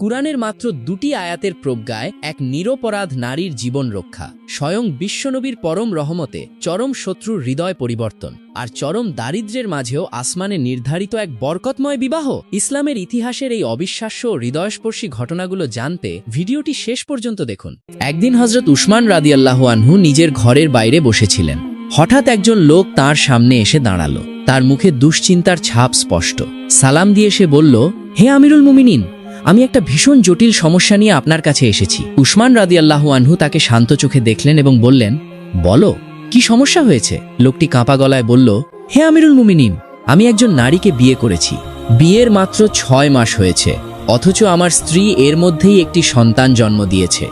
কুরআনের মাত্র 2টি আয়াতের প্রজ্ঞায় এক নিরপরাধ নারীর জীবন রক্ষা, স্বয়ং বিশ্বনবীর পরম রহমতে চরম শত্রুর হৃদয় পরিবর্তন, আর চরম দারিদ্র্যের মাঝেও আসমানে নির্ধারিত এক বরকতময় বিবাহ। ইসলামের ইতিহাসের এই অবিশ্বাস্য ও হৃদয়স্পর্শী ঘটনাগুলো জানতে ভিডিওটি শেষ পর্যন্ত দেখুন। একদিন হযরত উসমান রাদিয়াল্লাহু আনহু নিজের ঘরের বাইরে বসেছিলেন। হঠাৎ একজন লোক তার সামনে এসে দাঁড়ালো। তার মুখে দুশ্চিন্তার ছাপ স্পষ্ট। সালাম দিয়ে সে বলল, হে আমিরুল মুমিনিন, আমি একটা ভীষণ জটিল সমস্যা নিয়ে আপনার কাছে এসেছি। উসমান রাদিয়াল্লাহু আনহু তাকে শান্ত চোখে দেখলেন এবং বললেন, বলো, কি সমস্যা হয়েছে? লোকটি কাঁপা গলায় বলল, হে আমিরুল মুমিনিন, আমি একজন নারীকে বিয়ে করেছি। বিয়ের মাত্র 6 মাস হয়েছে, অথচ আমার স্ত্রী এর মধ্যেই একটি সন্তান জন্ম দিয়েছে।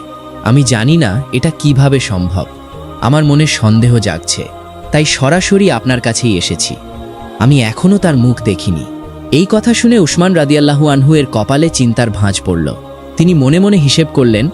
আমি জানি না এটা কিভাবে সম্ভব। আমার মনে সন্দেহ জাগছে, তাই সরাসরি আপনার কাছেই এসেছি। আমি এখনও তার মুখ দেখিনি। এই কথা শুনে উসমান রাদিয়াল্লাহু আনহু এর কপালে চিন্তার ভাঁজ পড়ল। তিনি মনে মনে হিসেব করলেন,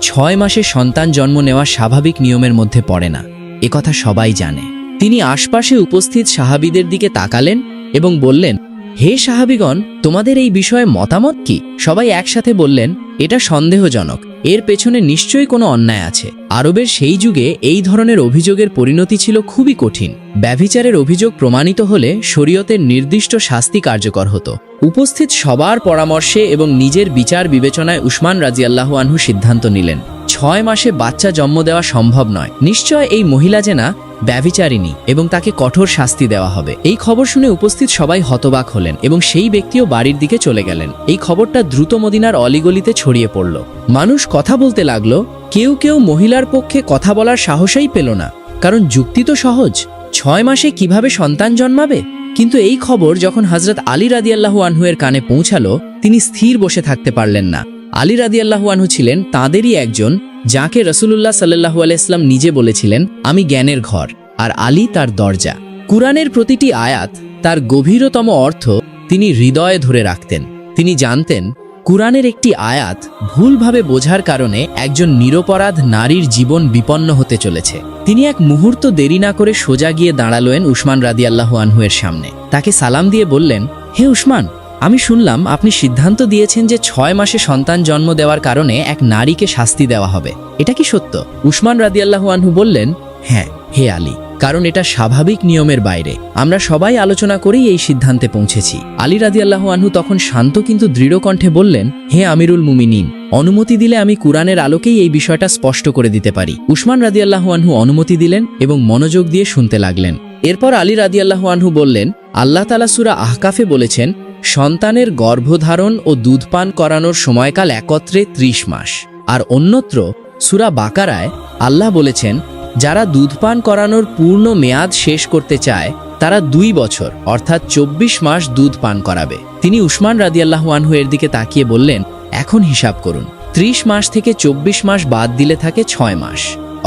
6 মাসে সন্তান জন্ম নেওয়া স্বাভাবিক নিয়মের মধ্যে পড়ে না, একথা সবাই জানে। তিনি আশপাশে উপস্থিত সাহাবীদের দিকে তাকালেন এবং বললেন, হে সাহাবীগণ, তোমাদের এই বিষয়ে মতামত কি? সবাই একসাথে বললেন, এটা সন্দেহজনক, এর পেছনে নিশ্চয়ই কোনো অন্যায় আছে। আরবের সেই যুগে এই ধরনের অভিযোগের পরিণতি ছিল খুবই কঠিন। ব্যভিচারের অভিযোগ প্রমাণিত হলে শরীয়তের নির্দিষ্ট শাস্তি কার্যকর হতো। উপস্থিত সবার পরামর্শে এবং নিজের বিচার বিবেচনায় উসমান রাদিয়াল্লাহু আনহু সিদ্ধান্ত নিলেন, 6 মাসে বাচ্চা জন্ম দেওয়া সম্ভব নয়। নিশ্চয় এই মহিলা জেনা ব্যভিচারিণী এবং তাকে কঠোর শাস্তি দেওয়া হবে। এই খবর শুনে উপস্থিত সবাই হতবাক হলেন এবং সেই ব্যক্তিও বাড়ির দিকে চলে গেলেন। এই খবরটা দ্রুত মদিনার অলিগলিতে ছড়িয়ে পড়ল। মানুষ কথা বলতে লাগলো। কেউ কেউ মহিলার পক্ষে কথা বলার সাহসই পেল না, কারণ যুক্তি তো সহজ, 6 মাসে কিভাবে সন্তান জন্মাবে? কিন্তু এই খবর যখন হযরত আলী রাদিয়াল্লাহু আনহু এর কানে পৌঁছালো, তিনি স্থির বসে থাকতে পারলেন না। আলী রাদিয়াল্লাহু আনহু ছিলেন তাঁদেরই একজন, যাকে রাসূলুল্লাহ সাল্লাল্লাহু আলাইহি ওয়াসাল্লাম নিজে বলেছিলেন, আমি জ্ঞানের ঘর আর আলী তার দরজা। কুরআনের প্রতিটি আয়াত, তার গভীরতম অর্থ তিনি হৃদয়ে ধরে রাখতেন। তিনি জানতেন, কুরআনের একটি আয়াত ভুলভাবে বোঝার কারণে একজন নিরপরাধ নারীর জীবন বিপন্ন হতে চলেছে। তিনি এক মুহূর্ত দেরি না করে সোজা গিয়ে দাঁড়ালেন উসমান রাদিয়াল্লাহু আনহু এর সামনে। তাকে সালাম দিয়ে বললেন, হে উসমান, আমি শুনলাম আপনি সিদ্ধান্ত দিয়েছেন যে 6 মাসে সন্তান জন্ম দেওয়ার কারণে এক নারীকে শাস্তি দেওয়া হবে, এটা কি সত্য? উসমান রাদিয়াল্লাহু আনহু বললেন, হ্যাঁ হে আলী, কারণ এটা স্বাভাবিক নিয়মের বাইরে। আমরা সবাই আলোচনা করেই এই সিদ্ধান্তে পৌঁছেছি। আলী রাদিয়াল্লাহু আনহু তখন শান্ত কিন্তু দৃঢ় কণ্ঠে বললেন, হে আমিরুল মুমিনিন, অনুমতি দিলে আমি কুরআনের আলোকেই এই বিষয়টা স্পষ্ট করে দিতে পারি। উসমান রাদিয়াল্লাহু আনহু অনুমতি দিলেন এবং মনোযোগ দিয়ে শুনতে লাগলেন। এরপর আলী রাদিয়াল্লাহু আনহু বললেন, আল্লাহ তাআলা সূরা আহকাফে বলেছেন, সন্তানের গর্ভধারণ ও দুধ পান করানোর সময়কাল একত্রে 30 মাস। আর অন্যত্র সূরা বাকারায় আল্লাহ বলেছেন, যারা দুধ পান করানোর পূর্ণ মেয়াদ শেষ করতে চায় তারা 2 বছর অর্থাৎ 24 মাস দুধ পান করাবে। তিনি উসমান রাদিয়াল্লাহু আনহু এর দিকে তাকিয়ে বললেন, এখন হিসাব করুন, 30 মাস থেকে 24 মাস বাদ দিলে থাকে 6 মাস।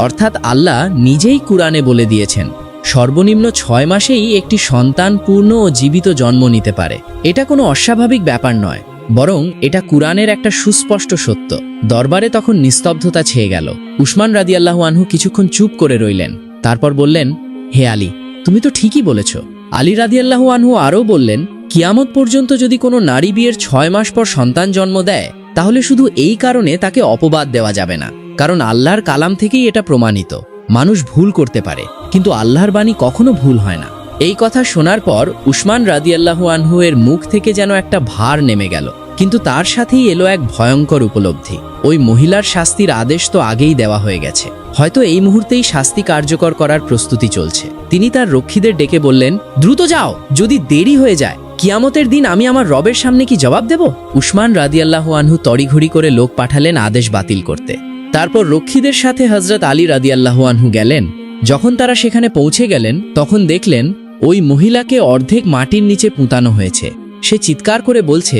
অর্থাৎ আল্লাহ নিজেই কুরআনে বলে দিয়েছেন, সর্বনিম্ন 6 মাসেই একটি সন্তান পূর্ণ ও জীবিত জন্ম নিতে পারে। এটা কোনো অস্বাভাবিক ব্যাপার নয়, বরং এটা কুরআনের একটা সুস্পষ্ট সত্য। দরবারে তখন নিস্তব্ধতা ছেয়ে গেল। উসমান রাদিয়াল্লাহু আনহু কিছুক্ষণ চুপ করে রইলেন। তারপর বললেন, হে আলী, তুমি তো ঠিকই বলেছ। আলী রাদিয়াল্লাহু আনহু আরও বললেন, কিয়ামত পর্যন্ত যদি কোনো নারী বিয়ের 6 মাস পর সন্তান জন্ম দেয়, তাহলে শুধু এই কারণে তাকে অপবাদ দেওয়া যাবে না, কারণ আল্লাহর কালাম থেকেই এটা প্রমাণিত। মানুষ ভুল করতে পারে, কিন্তু আল্লাহর বাণী কখনো ভুল হয় না। এই কথা শোনার পর উসমান রাদিয়াল্লাহু আনহু এর মুখ থেকে যেন একটা ভার নেমে গেল। কিন্তু তার সাথেই এলো এক ভয়ঙ্কর উপলব্ধি। ওই মহিলার শাস্তির আদেশ তো আগেই দেওয়া হয়ে গেছে, হয়তো এই মুহূর্তেই শাস্তি কার্যকর করার প্রস্তুতি চলছে। তিনি তার রক্ষীদের ডেকে বললেন, দ্রুত যাও, যদি দেরি হয়ে যায় কিয়ামতের দিন আমি আমার রবের সামনে কি জবাব দেব? উসমান রাদিয়াল্লাহু আনহু তড়িঘড়ি করে লোক পাঠালেন আদেশ বাতিল করতে। তারপর রক্ষীদের সাথে হযরত আলী রাদিয়াল্লাহু আনহু গেলেন। যখন তারা সেখানে পৌঁছে গেলেন, তখন দেখলেন ওই মহিলাকে অর্ধেক মাটির নিচে পুঁতানো হয়েছে। সে চিৎকার করে বলছে,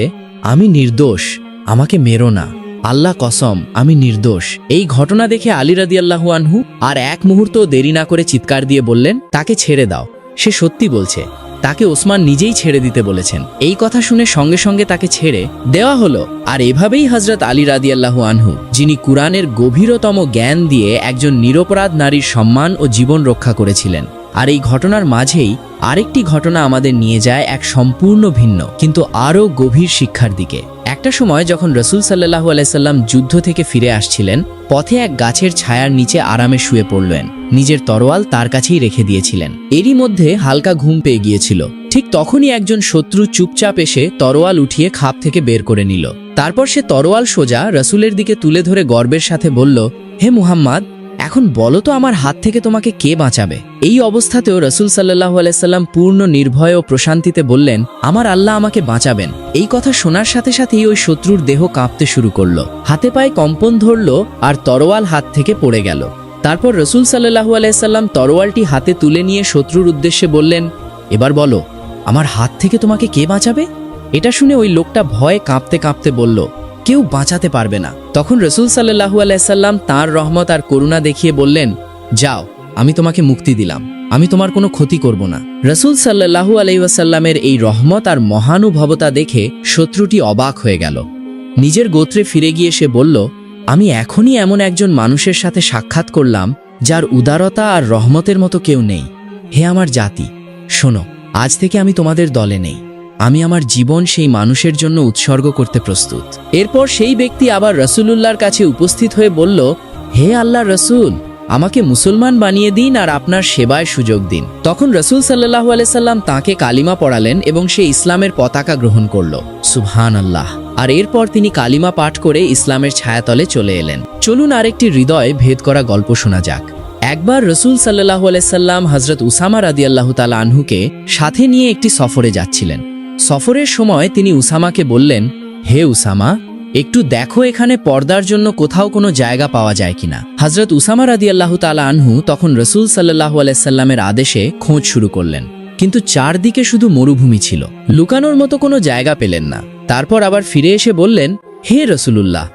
আমি নির্দোষ, আমাকে মেরো না, আল্লাহ কসম আমি নির্দোষ। এই ঘটনা দেখে আলী রাদিয়াল্লাহু আনহু আর এক মুহূর্ত দেরি না করে চিৎকার দিয়ে বললেন, তাকে ছেড়ে দাও, সে সত্যি বলছে। তাকে ওসমান নিজেই ছেড়ে দিতে বলেছেন। এই কথা শুনে সঙ্গে সঙ্গে তাকে ছেড়ে দেওয়া হলো। আর এভাবেই হযরত আলী রাদিয়াল্লাহু আনহু, যিনি কুরআনের গভীরতম জ্ঞান দিয়ে একজন নিরপরাধ নারীর সম্মান ও জীবন রক্ষা করেছিলেন, আর এই ঘটনার মাঝেই আরেকটি ঘটনা আমাদের নিয়ে যায় এক সম্পূর্ণ ভিন্ন কিন্তু আরও গভীর শিক্ষার দিকে। একটা সময় যখন রসুল সাল্লাল্লাহু আলাইহি সাল্লাম যুদ্ধ থেকে ফিরে আসছিলেন, পথে এক গাছের ছায়ার নিচে আরামে শুয়ে পড়লেন। নিজের তরোয়াল তার কাছেই রেখে দিয়েছিলেন। এরই মধ্যে হালকা ঘুম পেয়ে গিয়েছিল। ঠিক তখনই একজন শত্রু চুপচাপ এসে তরোয়াল উঠিয়ে খাপ থেকে বের করে নিল। তারপর সে তরোয়াল সোজা রসুলের দিকে তুলে ধরে গর্বের সাথে বলল, হে মুহাম্মদ, এখন বলো তো আমার হাত থেকে তোমাকে কে বাঁচাবে? এই অবস্থাতেও রসুল সাল্লাল্লাহু আলাইহি সাল্লাম পূর্ণ নির্ভয় ও প্রশান্তিতে বললেন, আমার আল্লাহ আমাকে বাঁচাবেন। এই কথা শোনার সাথে সাথেই ওই শত্রুর দেহ কাঁপতে শুরু করলো, হাতে পায়ে কম্পন ধরল আর তরোয়াল হাত থেকে পড়ে গেল। তারপর রসুল সাল্লাল্লাহু আলাইহি সাল্লাম তরোয়ালটি হাতে তুলে নিয়ে শত্রুর উদ্দেশ্যে বললেন, এবার বলো আমার হাত থেকে তোমাকে কে বাঁচাবে? এটা শুনে ওই লোকটা ভয়ে কাঁপতে কাঁপতে বলল, কেউ বাঁচাতে পারবে না। তখন রসুল সাল্লাল্লাহু আলাইহি সাল্লাম তাঁর রহমত আর করুণা দেখিয়ে বললেন, যাও, আমি তোমাকে মুক্তি দিলাম, আমি তোমার কোনো ক্ষতি করব না। রসুল সাল্লাল্লাহু আলাইহি ওয়াসাল্লামের এই রহমত আর মহানুভবতা দেখে শত্রুটি অবাক হয়ে গেল। নিজের গোত্রে ফিরে গিয়ে সে বলল, আমি এখনই এমন একজন মানুষের সাথে সাক্ষাৎ করলাম যার উদারতা আর রহমতের মতো কেউ নেই। হে আমার জাতি, শোনো, আজ থেকে আমি তোমাদের দলে নেই। আমি আমার জীবন সেই মানুষের জন্য উৎসর্গ করতে প্রস্তুত। এরপর সেই ব্যক্তি আবার রসুলুল্লাহর কাছে উপস্থিত হয়ে বলল, হে আল্লাহর রসুল, আমাকে মুসলমান বানিয়ে দিন আর আপনার সেবায় সুযোগ দিন। তখন রসুল সাল্লাল্লাহু আলাইহি সাল্লাম তাঁকে কালিমা পড়ালেন এবং সে ইসলামের পতাকা গ্রহণ করল। সুবহানাল্লাহ। আর এরপর তিনি কালিমা পাঠ করে ইসলামের ছায়াতলে চলে এলেন। চলুন আরেকটি হৃদয় ভেদ করা গল্প শোনা যাক। একবার রসুল সাল্লাল্লাহু আলাইহি সাল্লাম হযরত উসামা রাদিয়াল্লাহু তাআলা আনহুকে সাথে নিয়ে একটি সফরে যাচ্ছিলেন। সফরের সময় তিনি উসামাকে বললেন, হে উসামা, একটু দেখো এখানে পর্দার জন্য কোথাও কোনো জায়গা পাওয়া যায় কিনা। হযরত উসামা রাদিয়াল্লাহু তাআলা আনহু তখন রসুল সাল্লাল্লাহু আলাইহি সাল্লামের আদেশে খোঁজ শুরু করলেন, কিন্তু চারদিকে শুধু মরুভূমি ছিল, লুকানোর মতো কোনো জায়গা পেলেন না। তারপর আবার ফিরে এসে বললেন, হে রসুলুল্লাহ,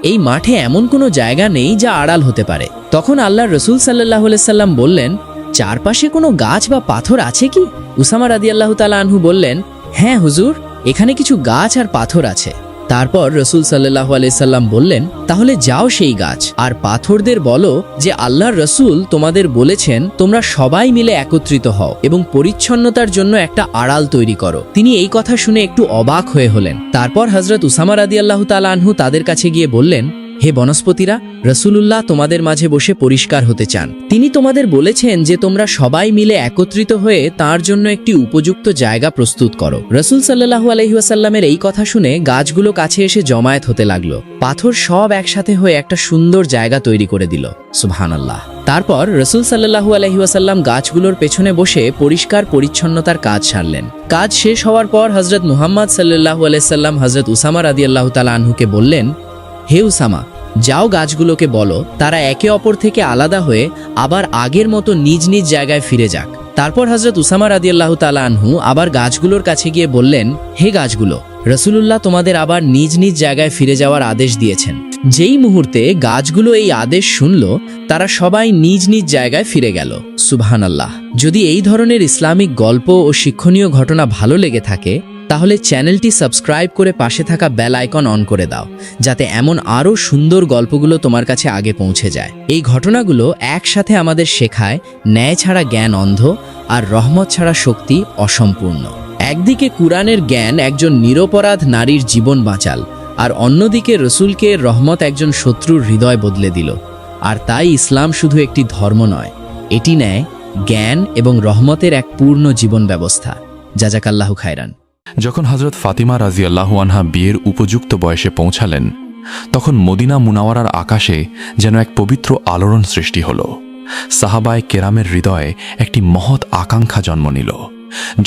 এই মাঠে এমন কোনো জায়গা নেই যা আড়াল হতে পারে। তখন আল্লাহর রসুল সাল্লাল্লাহু আলাইহি সাল্লাম বললেন, চারপাশে কোনো গাছ বা পাথর আছে কি? উসামা রাদিয়াল্লাহু তাআলা আনহু বললেন, হ্যাঁ হুজুর, এখানে কিছু গাছ আর পাথর আছে। তারপর রসুল সাল্লাল্লাহু আলাইহি সাল্লাম বললেন, তাহলে যাও সেই গাছ আর পাথরদের বলো যে আল্লাহর রসুল তোমাদের বলেছেন তোমরা সবাই মিলে একত্রিত হও এবং পরিচ্ছন্নতার জন্য একটা আড়াল তৈরি করো। তিনি এই কথা শুনে একটু অবাক হয়ে হলেন। তারপর হযরত উসামা রাদিয়াল্লাহু তাআলা আনহু তাদের কাছে গিয়ে বললেন, হে বনস্পতিরা, রসুলুল্লাহ তোমাদের মাঝে বসে পরিষ্কার হতে চান। তিনি তোমাদের বলেছেন যে তোমরা সবাই মিলে একত্রিত হয়ে তার জন্য একটি উপযুক্ত জায়গা প্রস্তুত করো। রসুল সাল্লাল্লাহু আলাইহি ওয়াসাল্লামের এই কথা শুনে গাছগুলো কাছে এসে জমায়েত হতে লাগলো। পাথর সব একসাথে হয়ে একটা সুন্দর জায়গা তৈরি করে দিল। সুবহানাল্লাহ। তারপর রসুল সাল্লাল্লাহু আলাইহি ওয়াসাল্লাম গাছগুলোর পেছনে বসে পরিষ্কার পরিচ্ছন্নতার কাজ সারলেন। কাজ শেষ হওয়ার পর হযরত মুহাম্মদ সাল্লাল্লাহু আলাইহি সাল্লাম হযরত উসামা রাদিয়াল্লাহু তাআলা আনহুকে বললেন, হে উসামা, যাও গাছগুলোকে বলো তারা একে অপর থেকে আলাদা হয়ে আবার আগের মতো নিজ নিজ জায়গায় ফিরে যাক। তারপর হযরত উসামা রাদিয়াল্লাহু তাআলা আনহু আবার গাছগুলোর কাছে গিয়ে বললেন, হে গাছগুলো, রসুলুল্লাহ তোমাদের আবার নিজ নিজ জায়গায় ফিরে যাওয়ার আদেশ দিয়েছেন। যেই মুহূর্তে গাছগুলো এই আদেশ শুনল, তারা সবাই নিজ নিজ জায়গায় ফিরে গেল। সুবহানাল্লাহ। যদি এই ধরনের ইসলামিক গল্প ও শিক্ষণীয় ঘটনা ভালো লেগে থাকে, তাহলে চ্যানেলটি সাবস্ক্রাইব করে পাশে থাকা বেল আইকন অন করে দাও, যাতে এমন আরও সুন্দর গল্পগুলো তোমার কাছে আগে পৌঁছে যায়। এই ঘটনাগুলো একসাথে আমাদের শেখায় ন্যায় ছাড়া জ্ঞান অন্ধ আর রহমত ছাড়া শক্তি অসম্পূর্ণ। একদিকে কুরআনের জ্ঞান একজন নিরপরাধ নারীর জীবন বাঁচাল, আর অন্যদিকে রসুলকে রহমত একজন শত্রুর হৃদয় বদলে দিল। আর তাই ইসলাম শুধু একটি ধর্ম নয়, এটি নেয় জ্ঞান এবং রহমতের এক পূর্ণ জীবন ব্যবস্থা। জাযাকাল্লাহু খায়রান। যখন হযরত ফাতিমা রাদিয়াল্লাহু আনহা বিয়ের উপযুক্ত বয়সে পৌঁছালেন, তখন মদিনা মুনাওয়ারার আকাশে যেন এক পবিত্র আলোড়ন সৃষ্টি হল। সাহাবায়ে কেরামের হৃদয়ে একটি মহৎ আকাঙ্ক্ষা জন্ম নিল।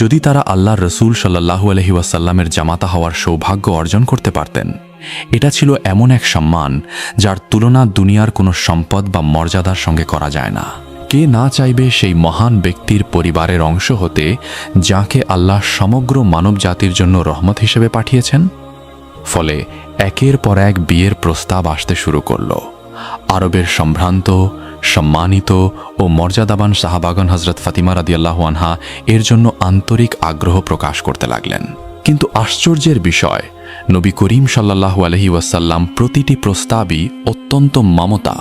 যদি তারা আল্লাহর রসুল সাল্লাল্লাহু আলাইহি ওয়াসাল্লামের জামাতা হওয়ার সৌভাগ্য অর্জন করতে পারতেন, এটা ছিল এমন এক সম্মান যার তুলনা দুনিয়ার কোনো সম্পদ বা মর্যাদার সঙ্গে করা যায় না। কে না চাইবে সেই মহান ব্যক্তির পরিবারের অংশ হতে, যাকে আল্লাহ সমগ্র মানব জাতির জন্য রহমত হিসেবে পাঠিয়েছেন? ফলে একের পর এক বিয়ের প্রস্তাব আসতে শুরু করল। আরবের সম্ভ্রান্ত, সম্মানিত ও মর্যাদাবান সাহাবাগণ হযরত ফাতিমা রাদিয়াল্লাহু আনহা এর জন্য আন্তরিক আগ্রহ প্রকাশ করতে লাগলেন। কিন্তু আশ্চর্যের বিষয়, নবী করিম সাল্লাল্লাহু আলাইহি ওয়াসাল্লাম প্রতিটি প্রস্তাবই অত্যন্ত মমতা,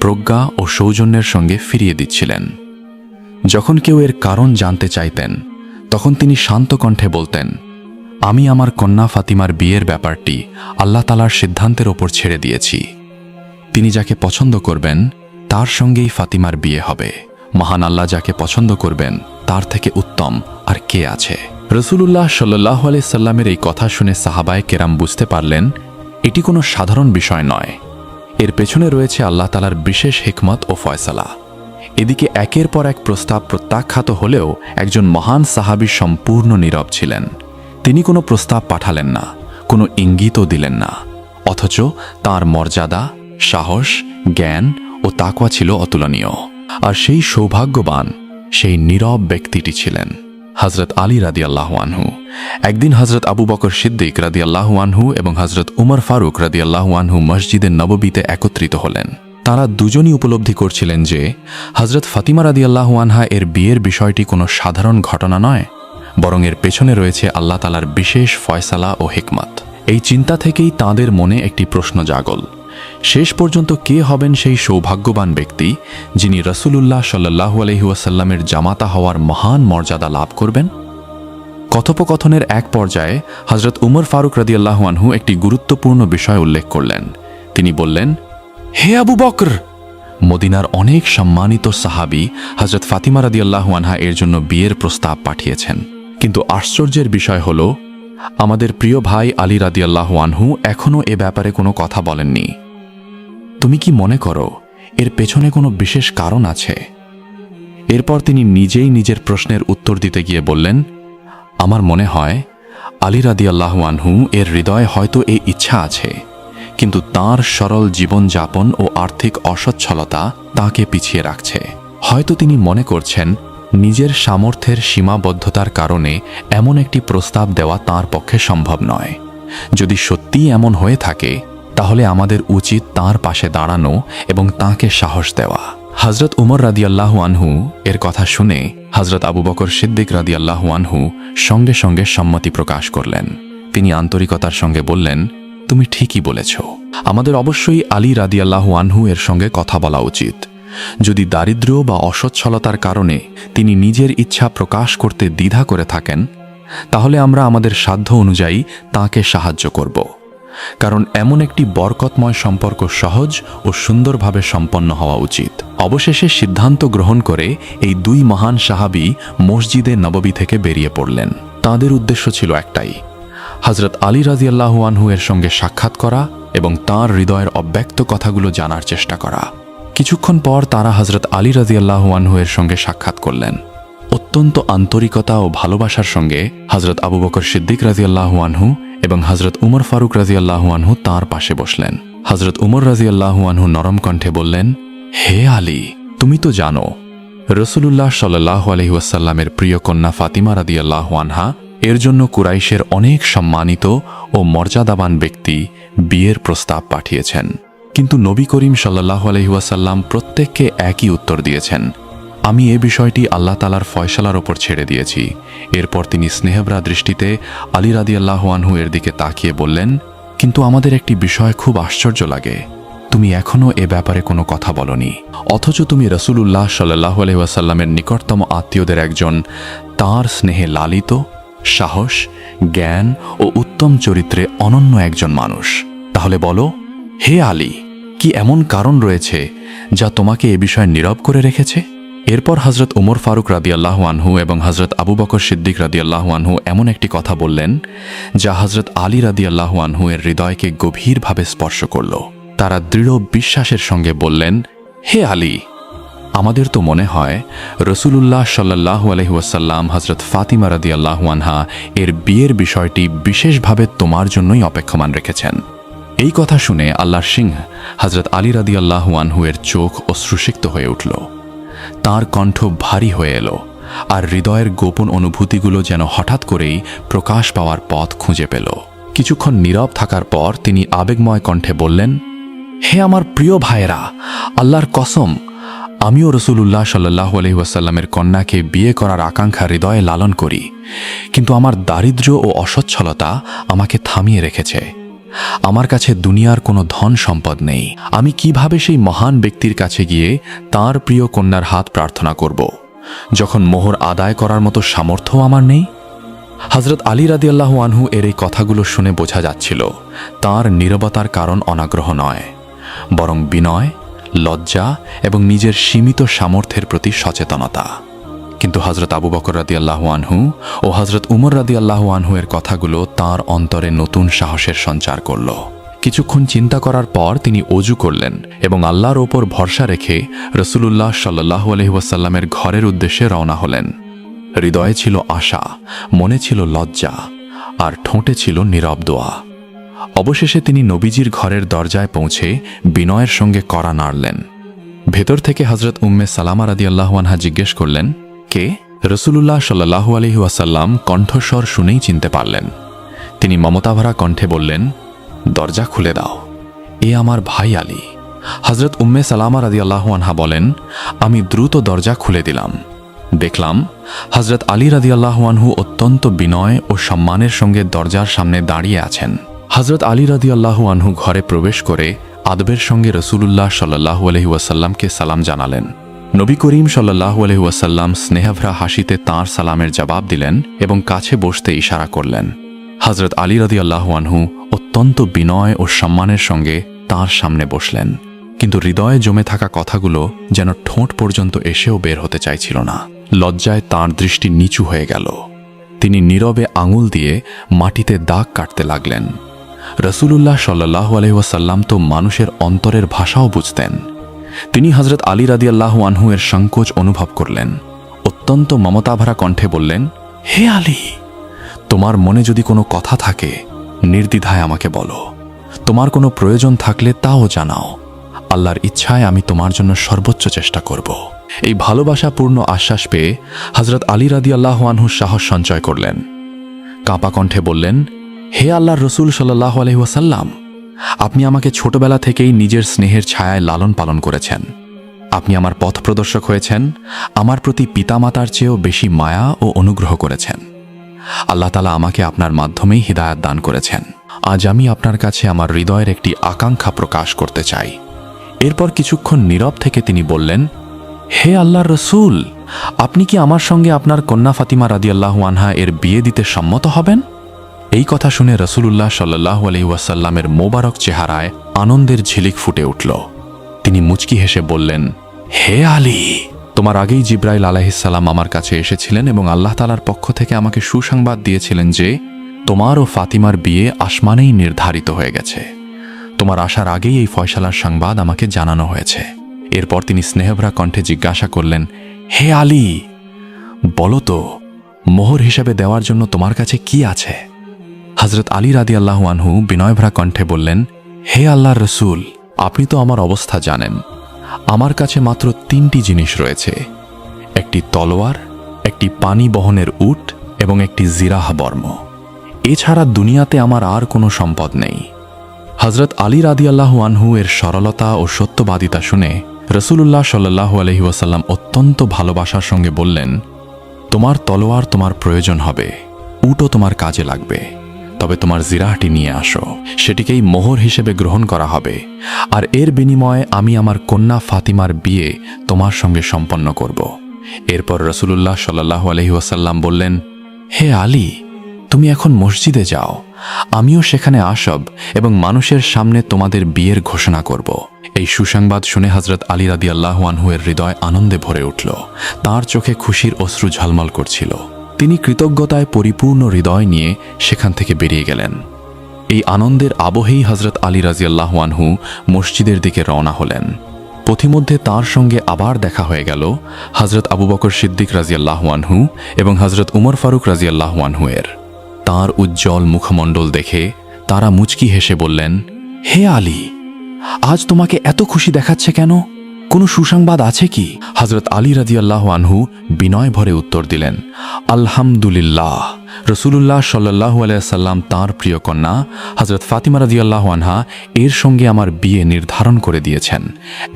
প্রজ্ঞা ও সৌজন্যের সঙ্গে ফিরিয়ে দিচ্ছিলেন। যখন কেউ এর কারণ জানতে চাইতেন, তখন তিনি শান্ত কণ্ঠে বলতেন, আমি আমার কন্যা ফাতিমার বিয়ের ব্যাপারটি আল্লাহ তাআলার সিদ্ধান্তের ওপর ছেড়ে দিয়েছি। তিনি যাকে পছন্দ করবেন তার সঙ্গেই ফাতিমার বিয়ে হবে। মহান আল্লাহ যাকে পছন্দ করবেন তার থেকে উত্তম আর কে আছে। রাসূলুল্লাহ সাল্লাল্লাহু আলাইহি সাল্লামের এই কথা শুনে সাহাবায়ে কেরাম বুঝতে পারলেন এটি কোনো সাধারণ বিষয় নয়, এর পেছনে রয়েছে আল্লাহ তাআলার বিশেষ হিকমত ও ফয়সালা। এদিকে একের পর এক প্রস্তাব প্রত্যাখ্যাত হলেও একজন মহান সাহাবী সম্পূর্ণ নীরব ছিলেন। তিনি কোনো প্রস্তাব পাঠালেন না, কোনো ইঙ্গিতও দিলেন না, অথচ তার মর্যাদা, সাহস, জ্ঞান ও তাকওয়া ছিল অতুলনীয়। আর সেই সৌভাগ্যবান, সেই নীরব ব্যক্তিটি ছিলেন হযরত আলী রাদিয়াল্লাহু আনহু। একদিন হযরত আবু বকর সিদ্দিক রাদিয়াল্লাহু আনহু এবং হযরত উমর ফারুক রাদিয়াল্লাহু আনহু মসজিদে নববীতে একত্রিত হলেন। তারা দুজনই উপলব্ধি করছিলেন যে হযরত ফাতিমা রাদিয়াল্লাহু আনহা এর বিয়ের বিষয়টি কোনো সাধারণ ঘটনা নয়, বরং এর পেছনে রয়েছে আল্লাহ তাআলার বিশেষ ফয়সালা ও হিকমত। এই চিন্তা থেকেই তাঁদের মনে একটি প্রশ্ন জাগল, শেষ পর্যন্ত কে হবেন সেই সৌভাগ্যবান ব্যক্তি যিনি রাসূলুল্লাহ সাল্লাল্লাহু আলাইহি ওয়াসাল্লামের জামাতা হওয়ার মহান মর্যাদা লাভ করবেন? কথোপকথনের এক পর্যায়ে হযরত উমর ফারুক রাদিয়াল্লাহু আনহু একটি গুরুত্বপূর্ণ বিষয় উল্লেখ করলেন। তিনি বললেন, হে আবু বকর, মদিনার অনেক সম্মানিত সাহাবী হযরত ফাতিমা রাদিয়াল্লাহু আনহা এর জন্য বিয়ের প্রস্তাব পাঠিয়েছেন, কিন্তু আশ্চর্যের বিষয় হল আমাদের প্রিয় ভাই আলী রাদিয়াল্লাহু আনহু এখনও এ ব্যাপারে কোনো কথা বলেননি। তুমি কি মনে করো এর পেছনে কোনো বিশেষ কারণ আছে? এরপর তিনি নিজেই নিজের প্রশ্নের উত্তর দিতে গিয়ে বললেন, আমার মনে হয় আলী রাদিয়াল্লাহু আনহু এর হৃদয়ে হয়তো এই ইচ্ছা আছে, কিন্তু তাঁর সরল জীবনযাপন ও আর্থিক অসচ্ছলতা তাকে পিছিয়ে রাখছে। হয়তো তিনি মনে করছেন নিজের সামর্থ্যের সীমাবদ্ধতার কারণে এমন একটি প্রস্তাব দেওয়া তাঁর পক্ষে সম্ভব নয়। যদি সত্যিই এমন হয়ে থাকে তাহলে আমাদের উচিত তাঁর পাশে দাঁড়ানো এবং তাঁকে সাহস দেওয়া। হযরত উমর রাদিয়াল্লাহু আনহু এর কথা শুনে হযরত আবু বকর সিদ্দিক রাদিয়াল্লাহু আনহু সঙ্গে সঙ্গে সম্মতি প্রকাশ করলেন। তিনি আন্তরিকতার সঙ্গে বললেন, তুমি ঠিকই বলেছ, আমাদের অবশ্যই আলী রাদিয়াল্লাহু আনহু এর সঙ্গে কথা বলা উচিত। যদি দারিদ্র্য বা অসচ্ছলতার কারণে তিনি নিজের ইচ্ছা প্রকাশ করতে দ্বিধা করে থাকেন, তাহলে আমরা আমাদের সাধ্য অনুযায়ী তাঁকে সাহায্য করব, কারণ এমন একটি বরকতময় সম্পর্ক সহজ ও সুন্দরভাবে সম্পন্ন হওয়া উচিত। অবশেষে সিদ্ধান্ত গ্রহণ করে এই দুই মহান সাহাবী মসজিদে নববী থেকে বেরিয়ে পড়লেন। তাঁদের উদ্দেশ্য ছিল একটাই, হযরত আলী রাদিয়াল্লাহু আনহু এর সঙ্গে সাক্ষাৎ করা এবং তাঁর হৃদয়ের অব্যক্ত কথাগুলো জানার চেষ্টা করা। কিছুক্ষণ পর তারা হযরত আলী রাদিয়াল্লাহু আনহু এর সঙ্গে সাক্ষাৎ করলেন। অত্যন্ত আন্তরিকতা ও ভালোবাসার সঙ্গে হযরত আবু বকর সিদ্দিক রাদিয়াল্লাহু আনহু এবং হযরত উমর ফারুক রাদিয়াল্লাহু আনহু তাঁর পাশে বসলেন। হযরত উমর রাদিয়াল্লাহু আনহু নরম কণ্ঠে বললেন, হে আলী, তুমি তো জানো রাসূলুল্লাহ সাল্লাল্লাহু আলাইহি ওয়াসাল্লামের প্রিয় কন্যা ফাতিমা রাদিয়াল্লাহু আনহা এর জন্য কুরাইশের অনেক সম্মানিত ও মর্যাদাবান ব্যক্তি বিয়ের প্রস্তাব পাঠিয়েছেন, কিন্তু নবী করিম সাল্লাল্লাহু আলাইহি ওয়াসাল্লাম প্রত্যেককে একই উত্তর দিয়েছেন, আমি এ বিষয়টি আল্লাহ তাআলার ফয়সালার ওপর ছেড়ে দিয়েছি। এরপর তিনি স্নেহভরা দৃষ্টিতে আলী রাদিয়াল্লাহু আনহু এর দিকে তাকিয়ে বললেন, কিন্তু আমাদের একটি বিষয় খুব আশ্চর্য লাগে, তুমি এখনও এ ব্যাপারে কোনো কথা বলনি, অথচ তুমি রাসূলুল্লাহ সাল্লাল্লাহু আলাইহি ওয়াসাল্লামের নিকটতম আত্মীয়দের একজন, তাঁর স্নেহে লালিত, সাহস, জ্ঞান ও উত্তম চরিত্রে অনন্য একজন মানুষ। তাহলে বলো, হে আলী, কি এমন কারণ রয়েছে যা তোমাকে এ বিষয়ে নীরব করে রেখেছে? এরপর হযরত উমর ফারুক রাদিয়াল্লাহু আনহু এবং হযরত আবু বকর সিদ্দিক রাদিয়াল্লাহু আনহু এমন একটি কথা বললেন যা হযরত আলী রাদিয়াল্লাহু আনহু এর হৃদয়কে গভীরভাবে স্পর্শ করল। তারা দৃঢ় বিশ্বাসের সঙ্গে বললেন, হে আলী, আমাদের তো মনে হয় রাসূলুল্লাহ সাল্লাল্লাহু আলাইহি ওয়াসাল্লাম হযরত ফাতিমা রাদিয়াল্লাহু আনহা এর বিয়ের বিষয়টি বিশেষভাবে তোমার জন্যই অপেক্ষমান রেখেছেন। এই কথা শুনে আল্লাহর সিংহ হযরত আলী রাদিয়াল্লাহু আনহু এর চোখ অশ্রুসিক্ত হয়ে উঠল, তাঁর কণ্ঠ ভারী হয়ে এলো, আর হৃদয়ের গোপন অনুভূতিগুলো যেন হঠাৎ করেই প্রকাশ পাওয়ার পথ খুঁজে পেল। কিছুক্ষণ নীরব থাকার পর তিনি আবেগময় কণ্ঠে বললেন, হে আমার প্রিয় ভাইয়েরা, আল্লাহর কসম, আমিও রাসূলুল্লাহ সাল্লাল্লাহু আলাইহি ওয়াসাল্লামের কন্যাকে বিয়ে করার আকাঙ্ক্ষা হৃদয়ে লালন করি, কিন্তু আমার দারিদ্র্য ও অসচ্ছলতা আমাকে থামিয়ে রেখেছে। আমার কাছে দুনিয়ার কোনো ধন সম্পদ নেই। আমি কিভাবে সেই মহান ব্যক্তির কাছে গিয়ে তার প্রিয় কন্যার হাত প্রার্থনা করব? যখন মোহর আদায় করার মতো সামর্থ্য আমার নেই? হযরত আলী রাদিয়াল্লাহু আনহু এর এই কথাগুলো শুনে বোঝা যাচ্ছিল তাঁর নীরবতার কারণ অনাগ্রহ নয়, বরং বিনয়, লজ্জা এবং নিজের সীমিত সামর্থ্যের প্রতি সচেতনতা। কিন্তু হযরত আবু বকর রাদিয়াল্লাহু আনহু ও হযরত উমর রাদিয়াল্লাহু আনহু এর কথাগুলো তাঁর অন্তরে নতুন সাহসের সঞ্চার করল। কিছুক্ষণ চিন্তা করার পর তিনি অজু করলেন এবং আল্লাহর ওপর ভরসা রেখে রাসূলুল্লাহ সাল্লাল্লাহু আলাইহি ওয়াসাল্লামের ঘরের উদ্দেশ্যে রওনা হলেন। হৃদয়ে ছিল আশা, মনে ছিল লজ্জা, আর ঠোঁটে ছিল নীরব দোয়া। অবশেষে তিনি নবীজির ঘরের দরজায় পৌঁছে বিনয়ের সঙ্গে কড়া নাড়লেন। ভেতর থেকে হযরত উম্মে সালামা রাদিয়াল্লাহু আনহা জিজ্ঞেস করলেন, কে? রাসূলুল্লাহ সাল্লাল্লাহু আলাইহি ওয়াসাল্লাম কণ্ঠস্বর শুনেই চিনতে পারলেন। তিনি মমতাভরা কণ্ঠে বললেন, দরজা খুলে দাও, এ আমার ভাই আলী। হযরত উম্মে সালামা রাদিয়াল্লাহু আনহা বলেন, আমি দ্রুত দরজা খুলে দিলাম। দেখলাম হযরত আলী রাদিয়াল্লাহু আনহু অত্যন্ত বিনয় ও সম্মানের সঙ্গে দরজার সামনে দাঁড়িয়ে আছেন। হযরত আলী রাদিয়াল্লাহু আনহু ঘরে প্রবেশ করে আদবের সঙ্গে রাসূলুল্লাহ সাল্লাল্লাহু আলাইহি ওয়াসাল্লামকে সালাম জানালেন। নবী করিম সাল্লাল্লাহু আলাইহি ওয়াসাল্লাম স্নেহভরা হাসিতে তাঁর সালামের জবাব দিলেন এবং কাছে বসতে ইশারা করলেন। হযরত আলী রাদিয়াল্লাহু আনহু অত্যন্ত বিনয় ও সম্মানের সঙ্গে তাঁর সামনে বসলেন, কিন্তু হৃদয়ে জমে থাকা কথাগুলো যেন ঠোঁট পর্যন্ত এসেও বের হতে চাইছিল না। লজ্জায় তাঁর দৃষ্টি নিচু হয়ে গেল। তিনি নীরবে আঙুল দিয়ে মাটিতে দাগ কাটতে লাগলেন। রাসূলুল্লাহ সাল্লাল্লাহু আলাইহি ওয়াসাল্লাম তো মানুষের অন্তরের ভাষাও বুঝতেন। তিনি হযরত আলী রাদিয়াল্লাহু আনহু এর সংকোচ অনুভব করলেন। অত্যন্ত মমতাভরা কণ্ঠে বললেন, হে আলী, তোমার মনে যদি কোনো কথা থাকে নির্দ্বিধায় আমাকে বলো। তোমার কোনো প্রয়োজন থাকলে তাও জানাও। আল্লাহর ইচ্ছায় আমি তোমার জন্য সর্বোচ্চ চেষ্টা করব। এই ভালোবাসাপূর্ণ আশ্বাস পেয়ে হযরত আলী রাদিয়াল্লাহু আনহু সাহস সঞ্চয় করলেন। কাঁপা কণ্ঠে বললেন, হে আল্লাহর রাসূল সাল্লাল্লাহু আলাইহি ওয়াসাল্লাম, আপনি আমাকে ছোটবেলা থেকেই নিজের স্নেহের ছায়ায় লালন পালন করেছেন। আপনি আমার পথ প্রদর্শক হয়েছেন, আমার প্রতি পিতামাতার চেয়েও বেশি মায়া ও অনুগ্রহ করেছেন। আল্লাহ তাআলা আমাকে আপনার মাধ্যমেই হিদায়াত দান করেছেন। আজ আমি আপনার কাছে আমার হৃদয়ের একটি আকাঙ্ক্ষা প্রকাশ করতে চাই। এরপর কিছুক্ষণ নীরব থেকে তিনি বললেন, হে আল্লাহর রাসূল, আপনি কি আমার সঙ্গে আপনার কন্যা ফাতিমা রাদিয়াল্লাহু আনহা এর বিয়ে দিতে সম্মত হবেন? এই কথা শুনে রাসূলুল্লাহ সাল্লাল্লাহু আলাইহি ওয়াসাল্লামের মোবারক চেহারায় আনন্দের ঝিলিক ফুটে উঠল। তিনি মুচকি হেসে বললেন, হে আলী, তোমার আগেই জিবরাইল আলাইহিস সালাম আমার কাছে এসেছিলেন এবং আল্লাহ তাআলার পক্ষ থেকে আমাকে সুসংবাদ দিয়েছিলেন যে তোমার ও ফাতিমার বিয়ে আসমানেই নির্ধারিত হয়ে গেছে। তোমার আসার আগেই এই ফয়সালার সংবাদ আমাকে জানানো হয়েছে। এরপর তিনি স্নেহভরা কণ্ঠে জিজ্ঞাসা করলেন, হে আলী, বলো তো, মোহর হিসেবে দেওয়ার জন্য তোমার কাছে কি আছে? হযরত আলী রাদিয়াল্লাহু আনহু বিনয়ভরা কণ্ঠে বললেন, হে আল্লাহর রাসূল, আপনি তো আমার অবস্থা জানেন। আমার কাছে মাত্র 3টি জিনিস রয়েছে, একটি তলোয়ার, একটি পানি বহনের উট এবং একটি জিরাহ বর্ম। এছাড়া দুনিয়াতে আমার আর কোনো সম্পদ নেই। হযরত আলী রাদিয়াল্লাহু আনহু এর সরলতা ও সত্যবাদিতা শুনে রাসূলুল্লাহ সাল্লাল্লাহু আলাইহি ওয়াসাল্লাম অত্যন্ত ভালোবাসার সঙ্গে বললেন, তোমার তলোয়ার তোমার প্রয়োজন হবে, উটও তোমার কাজে লাগবে, তবে তোমার জিরাহটি নিয়ে আসো। সেটিকেই মোহর হিসেবে গ্রহণ করা হবে, আর এর বিনিময়ে আমি আমার কন্যা ফাতিমার বিয়ে তোমার সঙ্গে সম্পন্ন করব। এরপর রাসূলুল্লাহ সাল্লাল্লাহু আলাইহি ওয়াসাল্লাম বললেন, হে আলী, তুমি এখন মসজিদে যাও, আমিও সেখানে আসব এবং মানুষের সামনে তোমাদের বিয়ের ঘোষণা করব। এই সুসংবাদ শুনে হযরত আলী রাদিয়াল্লাহু আনহু এর হৃদয় আনন্দে ভরে উঠল। তার চোখে খুশির অশ্রু ঝলমল করছিল। তিনি কৃতজ্ঞতায় পরিপূর্ণ হৃদয় নিয়ে সেখান থেকে বেরিয়ে গেলেন। এই আনন্দের আবহেই হযরত আলী রাদিয়াল্লাহু আনহু মসজিদের দিকে রওনা হলেন। পথিমধ্যে তার সঙ্গে আবার দেখা হয়ে গেল হযরত আবু বকর সিদ্দিক রাদিয়াল্লাহু আনহু এবং হযরত উমর ফারুক রাদিয়াল্লাহু আনহু এর। তাঁর উজ্জ্বল মুখমণ্ডল দেখে তারা মুচকি হেসে বললেন, হে আলী, আজ তোমাকে এত খুশি দেখাচ্ছে কেন? কোনো সুসংবাদ আছে কি? হযরত আলী রাদিয়াল্লাহু আনহু বিনয় ভরে উত্তর দিলেন, আলহামদুলিল্লাহ, রাসূলুল্লাহ সাল্লাল্লাহু আলাইহি সাল্লাম তাঁর প্রিয় কন্যা হযরত ফাতিমা রাদিয়াল্লাহু আনহা এর সঙ্গে আমার বিয়ে নির্ধারণ করে দিয়েছেন।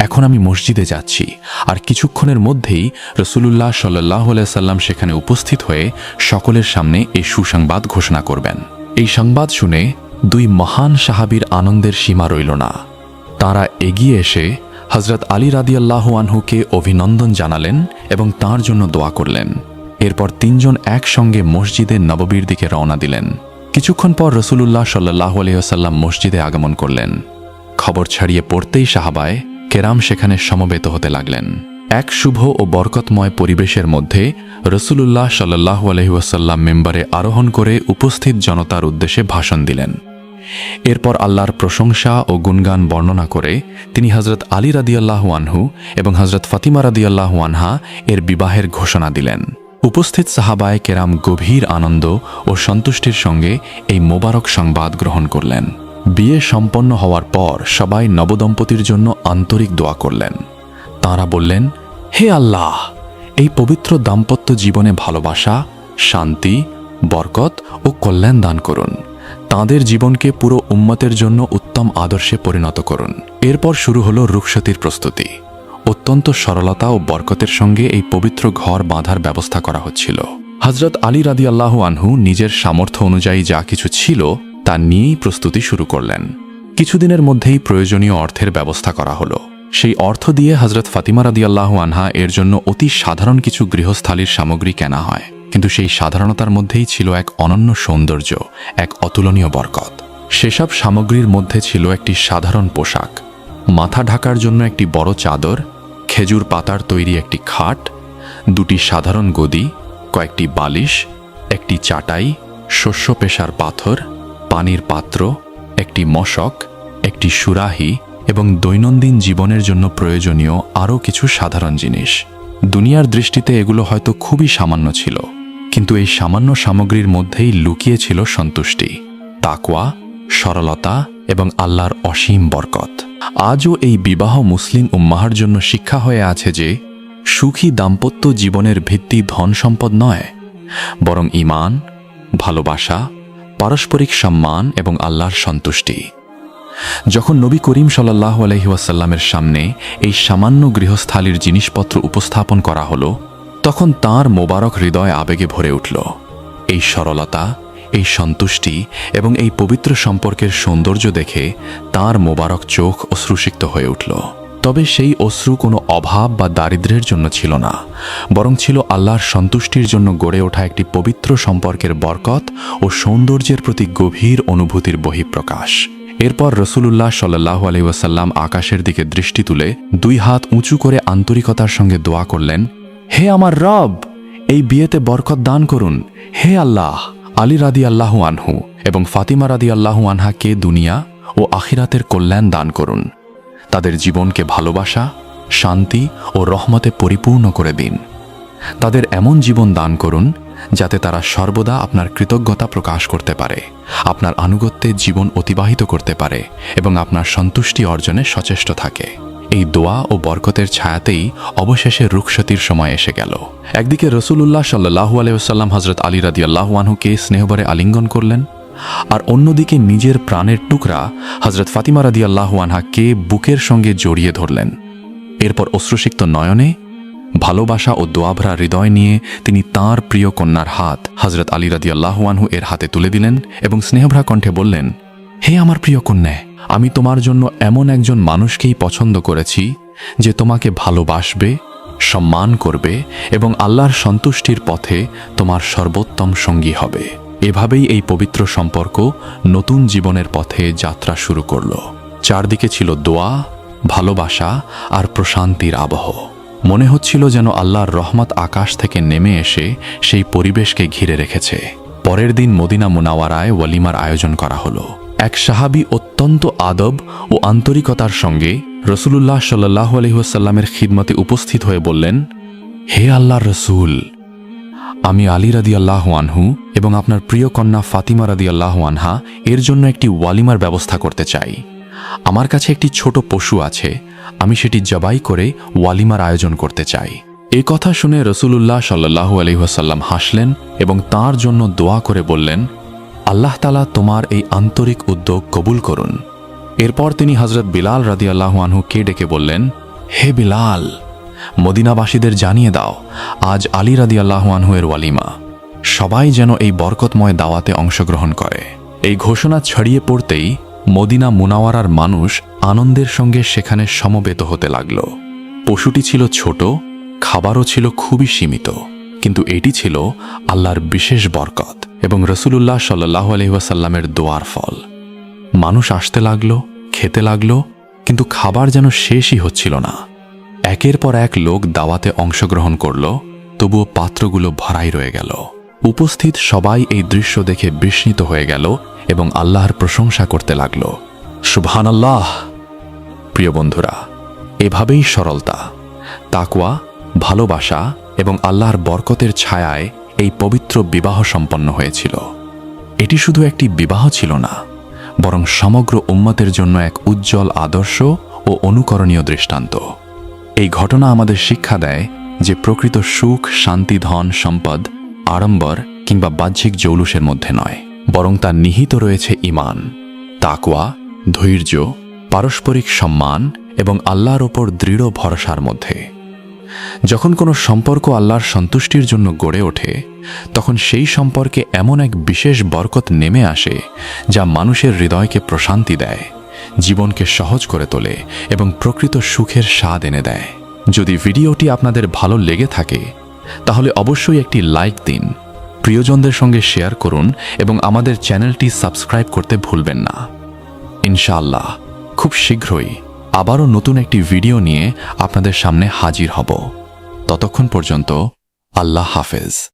এখন আমি মসজিদে যাচ্ছি, আর কিছুক্ষণের মধ্যেই রাসূলুল্লাহ সাল্লাল্লাহু আলাইহি সাল্লাম সেখানে উপস্থিত হয়ে সকলের সামনে এই সুসংবাদ ঘোষণা করবেন। এই সংবাদ শুনে দুই মহান সাহাবীর আনন্দের সীমা রইল না। তারা এগিয়ে এসে হজরত আলী রাদিয়াল্লাহু আনহুকে অভিনন্দন জানালেন এবং তার জন্য দোয়া করলেন। এরপর তিনজন একসঙ্গে মসজিদে নববীর দিকে রওনা দিলেন। কিছুক্ষণ পর রাসূলুল্লাহ সাল্লাল্লাহু আলাইহি ওয়াসাল্লাম মসজিদে আগমন করলেন। খবর ছড়িয়ে পড়তেই সাহাবায়ে কেরাম সেখানে সমবেত হতে লাগলেন। এক শুভ ও বরকতময় পরিবেশের মধ্যে রাসূলুল্লাহ সাল্লাল্লাহু আলাইহি ওয়াসাল্লাম মিম্বারে আরোহণ করে উপস্থিত জনতার উদ্দেশ্যে ভাষণ দিলেন। এরপর আল্লাহর প্রশংসা ও গুণগান বর্ণনা করে তিনি হজরত আলী রাদিয়াল্লাহু আনহু এবং হজরত ফাতিমা রাদিয়াল্লাহু আনহা এর বিবাহের ঘোষণা দিলেন। উপস্থিত সাহাবায়ে কেরাম গভীর আনন্দ ও সন্তুষ্টির সঙ্গে এই মোবারক সংবাদ গ্রহণ করলেন। বিয়ে সম্পন্ন হওয়ার পর সবাই নবদম্পতির জন্য আন্তরিক দোয়া করলেন। তাঁরা বললেন, হে আল্লাহ, এই পবিত্র দাম্পত্য জীবনে ভালোবাসা, শান্তি, বরকত ও কল্যাণ দান করুন। তাঁদের জীবনকে পুরো উম্মতের জন্য উত্তম আদর্শে পরিণত করুন। এরপর শুরু হলো রুখসাতির প্রস্তুতি। অত্যন্ত সরলতা ও বরকতের সঙ্গে এই পবিত্র ঘর বাঁধার ব্যবস্থা করা হচ্ছিল। হজরত আলী রাদিয়াল্লাহু আনহু নিজের সামর্থ্য অনুযায়ী যা কিছু ছিল তা নিয়েই প্রস্তুতি শুরু করলেন। কিছুদিনের মধ্যেই প্রয়োজনীয় অর্থের ব্যবস্থা করা হলো। সেই অর্থ দিয়ে হজরত ফাতিমা রাদিয়াল্লাহু আনহা এর জন্য অতি সাধারণ কিছু গৃহস্থালির সামগ্রী কেনা হয়, কিন্তু সেই সাধারণতার মধ্যেই ছিল এক অনন্য সৌন্দর্য, এক অতুলনীয় বরকত। সেসব সামগ্রীর মধ্যে ছিল একটি সাধারণ পোশাক, মাথা ঢাকার জন্য একটি বড় চাদর, খেজুর পাতার তৈরি একটি খাট, দুটি সাধারণ গদি, কয়েকটি বালিশ, একটি চাটাই, শস্য পেশার পাথর, পানির পাত্র, একটি মশক, একটি সুরাহি এবং দৈনন্দিন জীবনের জন্য প্রয়োজনীয় আরও কিছু সাধারণ জিনিস। দুনিয়ার দৃষ্টিতে এগুলো হয়তো খুবই সামান্য ছিল, কিন্তু এই সামান্য সামগ্রীর মধ্যেই লুকিয়ে ছিল সন্তুষ্টি, তাকওয়া, সরলতা এবং আল্লাহর অসীম বরকত। আজও এই বিবাহ মুসলিম উম্মাহর জন্য শিক্ষা হয়ে আছে যে সুখী দাম্পত্য জীবনের ভিত্তি ধন সম্পদ নয়, বরং ঈমান, ভালোবাসা, পারস্পরিক সম্মান এবং আল্লাহর সন্তুষ্টি। যখন নবী করিম সাল্লাল্লাহু আলাইহি ওয়াসাল্লামের সামনে এই সামান্য গৃহস্থালির জিনিসপত্র উপস্থাপন করা হলো, তখন তাঁর মোবারক হৃদয় আবেগে ভরে উঠল। এই সরলতা, এই সন্তুষ্টি এবং এই পবিত্র সম্পর্কের সৌন্দর্য দেখে তাঁর মোবারক চোখ অশ্রুসিক্ত হয়ে উঠল। তবে সেই অশ্রু কোনো অভাব বা দারিদ্র্যের জন্য ছিল না, বরং ছিল আল্লাহর সন্তুষ্টির জন্য গড়ে ওঠা একটি পবিত্র সম্পর্কের বরকত ও সৌন্দর্যের প্রতি গভীর অনুভূতির বহিঃপ্রকাশ। এরপর রাসূলুল্লাহ সাল্লাল্লাহু আলাইহি ওয়াসাল্লাম আকাশের দিকে দৃষ্টি তুলে দুই হাত উঁচু করে আন্তরিকতার সঙ্গে দোয়া করলেন, হে আমার রব, এই বিয়েতে বরকত দান করুন। হে আল্লাহ, আলী রাদিয়াল্লাহু আনহু এবং ফাতিমা রাদিয়াল্লাহু আনহাকে দুনিয়া ও আখিরাতের কল্যাণ দান করুন। তাদের জীবনকে ভালোবাসা, শান্তি ও রহমতে পরিপূর্ণ করে দিন। তাদের এমন জীবন দান করুন যাতে তারা সর্বদা আপনার কৃতজ্ঞতা প্রকাশ করতে পারে, আপনার আনুগত্যে জীবন অতিবাহিত করতে পারে এবং আপনার সন্তুষ্টি অর্জনে সচেষ্ট থাকে। এই দোয়া ও বরকতের ছায়াতেই অবশেষে রুখসাতির সময় এসে গেল। একদিকে রাসূলুল্লাহ সাল্লাল্লাহু আলাইহি ওয়াসাল্লাম হযরত আলী রাদিয়াল্লাহু আনহুকে স্নেহভরে আলিঙ্গন করলেন, আর অন্যদিকে নিজের প্রাণের টুকরা হযরত ফাতিমা রাদিয়াল্লাহু আনহাকে বুকের সঙ্গে জড়িয়ে ধরলেন। এরপর অশ্রুসিক্ত নয়নে, ভালোবাসা ও দোয়াভরা হৃদয় নিয়ে তিনি তাঁর প্রিয় কন্যার হাত হযরত আলী রাদিয়াল্লাহু আনহু এর হাতে তুলে দিলেন এবং স্নেহভরা কণ্ঠে বললেন, হে আমার প্রিয় কন্যা, আমি তোমার জন্য এমন একজন মানুষকেই পছন্দ করেছি যে তোমাকে ভালোবাসবে, সম্মান করবে এবং আল্লাহর সন্তুষ্টির পথে তোমার সর্বোত্তম সঙ্গী হবে। এভাবেই এই পবিত্র সম্পর্ক নতুন জীবনের পথে যাত্রা শুরু করল। চারদিকে ছিল দোয়া, ভালোবাসা আর প্রশান্তির আবহ। মনে হচ্ছিল যেন আল্লাহর রহমত আকাশ থেকে নেমে এসে সেই পরিবেশকে ঘিরে রেখেছে। পরের দিন মদিনা মুনাওয়ারায় ওয়ালিমার আয়োজন করা হলো। এক সাহাবী অত্যন্ত আদব ও আন্তরিকতার সঙ্গে রাসূলুল্লাহ সাল্লাল্লাহু আলাইহি ওয়াসাল্লামের খিদমতে উপস্থিত হয়ে বললেন, হে আল্লাহর রাসূল, আমি আলী রাদিয়াল্লাহু আনহু এবং আপনার প্রিয় কন্যা ফাতিমা রাদিয়াল্লাহু আনহা এর জন্য একটি ওয়ালিমার ব্যবস্থা করতে চাই। আমার কাছে একটি ছোট পশু আছে, আমি সেটি জবাই করে ওয়ালিমার আয়োজন করতে চাই। এ কথা শুনে রাসূলুল্লাহ সাল্লাল্লাহু আলাইহি ওয়াসাল্লাম হাসলেন এবং তার জন্য দোয়া করে বললেন, আল্লাহ তাআলা তোমার এই আন্তরিক উদ্যোগ কবুল করুন। এরপর তিনি হযরত বিলাল রাদিয়াল্লাহু আনহুকে ডেকে বললেন, হে বিলাল, মদিনাবাসীদের জানিয়ে দাও আজ আলী রাদিয়াল্লাহু আনহু এর ওয়ালিমা, সবাই যেন এই বরকতময় দাওয়াতে অংশগ্রহণ করে। এই ঘোষণা ছড়িয়ে পড়তেই মদিনা মুনাওয়ারার মানুষ আনন্দের সঙ্গে সেখানে সমবেত হতে লাগল। পশুটি ছিল ছোট, খাবারও ছিল খুবই সীমিত, কিন্তু এটি ছিল আল্লাহর বিশেষ বরকত এবং রসুলুল্লাহ সাল্লাল্লাহু আলাইহি ওয়াসাল্লামের দোয়ার ফল। মানুষ আসতে লাগল, খেতে লাগল, কিন্তু খাবার যেন শেষই হচ্ছিল না। একের পর এক লোক দাওয়াতে অংশগ্রহণ করল, তবুও পাত্রগুলো ভরাই রয়ে গেল। উপস্থিত সবাই এই দৃশ্য দেখে বিস্মিত হয়ে গেল এবং আল্লাহর প্রশংসা করতে লাগল। সুবহানাল্লাহ। প্রিয় বন্ধুরা, এভাবেই সরলতা, তাকওয়া, ভালোবাসা এবং আল্লাহর বরকতের ছায়ায় এই পবিত্র বিবাহ সম্পন্ন হয়েছিল। এটি শুধু একটি বিবাহ ছিল না, বরং সমগ্র উম্মতের জন্য এক উজ্জ্বল আদর্শ ও অনুকরণীয় দৃষ্টান্ত। এই ঘটনা আমাদের শিক্ষা দেয় যে প্রকৃত সুখ, শান্তি, ধন, সম্পদ, আড়ম্বর কিংবা বাহ্যিক জৌলুসের মধ্যে নয়, বরং তা নিহিত রয়েছে ঈমান, তাকওয়া, ধৈর্য, পারস্পরিক সম্মান এবং আল্লাহর ওপর দৃঢ় ভরসার মধ্যে। যখন কোনো সম্পর্ক আল্লাহর সন্তুষ্টির জন্য গড়ে ওঠে, তখন সেই সম্পর্কে এমন এক বিশেষ বরকত নেমে আসে যা মানুষের হৃদয়কে প্রশান্তি দেয়, জীবনকে সহজ করে তোলে এবং প্রকৃত সুখের স্বাদ এনে দেয়। যদি ভিডিওটি আপনাদের ভালো লেগে থাকে তাহলে অবশ্যই একটি লাইক দিন, প্রিয়জনদের সঙ্গে শেয়ার করুন এবং আমাদের চ্যানেলটি সাবস্ক্রাইব করতে ভুলবেন না। ইনশাআল্লাহ খুব শীঘ্রই আবারও নতুন একটি ভিডিও নিয়ে আপনাদের সামনে হাজির হব। ততক্ষণ পর্যন্ত আল্লাহ হাফেজ।